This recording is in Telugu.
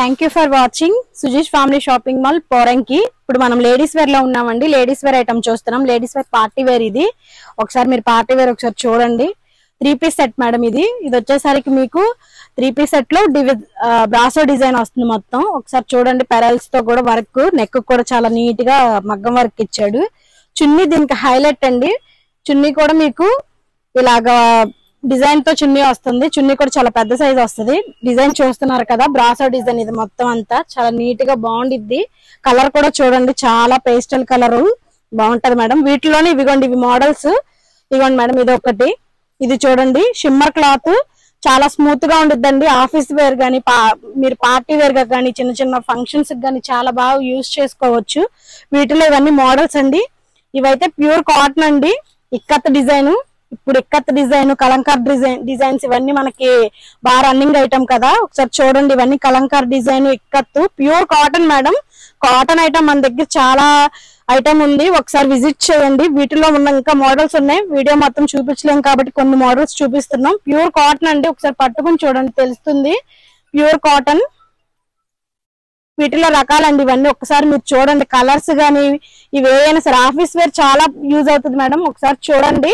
Thank you for watching Sujeesh family shopping mall Poranki. ఇప్పుడు మనం లేడీస్ వేర్ లో ఉన్నామండి. లేడీస్ వేర్ ఐటమ్ చూస్తున్నాం. Ladies wear party wear. ఇది ఒకసారి మీరు పార్టీ వేర్ ఒకసారి చూడండి. 3 పీస్ సెట్ మేడం. ఇది వచ్చేసరికి మీకు 3 పీస్ సెట్ లో బ్రాసో డిజైన్ వస్తుంది. మొత్తం ఒకసారి చూడండి. పెరల్స్ తో కూడా వర్క్, నెక్ కూడా చాలా నీట్ గా మగ్గం వర్క్ ఇచ్చాడు. చున్నీ దీనికి హైలైట్ అండి. చున్నీ కూడా మీకు ఇలాగా డిజైన్ తో చున్నీ వస్తుంది. చున్నీ కూడా చాలా పెద్ద సైజ్ వస్తుంది. డిజైన్ చూస్తున్నారు కదా, బ్రాసో డిజైన్. ఇది మొత్తం అంతా చాలా నీట్ గా బాగుండిద్ది. కలర్ కూడా చూడండి, చాలా పేస్టల్ కలర్ బాగుంటది మేడం. వీటిలోనే ఇవిగోండి, ఇవి మోడల్స్. ఇవ్వండి మేడం, ఇది ఒకటి. ఇది చూడండి, షిమ్మర్ క్లాత్, చాలా స్మూత్ గా ఉండిద్దండి. ఆఫీస్ వేర్ గానీ, మీరు పార్టీ వేర్ గా కానీ, చిన్న చిన్న ఫంక్షన్స్ గానీ చాలా బాగా యూజ్ చేసుకోవచ్చు. వీటిలో ఇవన్నీ మోడల్స్ అండి. ఇవైతే ప్యూర్ కాటన్ అండి. ఇక్కత్ డిజైన్, ఇప్పుడు ఇక్కత్ డిజైన్, కలంకార్ డిజైన్స్ ఇవన్నీ మనకి బాగా రన్నింగ్ ఐటమ్ కదా. ఒకసారి చూడండి, ఇవన్నీ kalamkari design, ikkat, pure cotton madam. Cotton item మన దగ్గర చాలా ఐటమ్ ఉంది. ఒకసారి విజిట్ చేయండి. వీటిలో ఉన్న ఇంకా మోడల్స్ ఉన్నాయి. వీడియో మొత్తం చూపించలేం కాబట్టి కొన్ని మోడల్స్ చూపిస్తున్నాం. ప్యూర్ కాటన్ అండి. ఒకసారి పట్టుకుని చూడండి, తెలుస్తుంది. Pure cotton. వీటిలో రకాలండి ఇవన్నీ. ఒకసారి మీరు చూడండి. కలర్స్ గానీ ఇవి ఏవైనా సరే ఆఫీస్ వేర్ చాలా యూజ్ అవుతుంది మేడం. ఒకసారి చూడండి.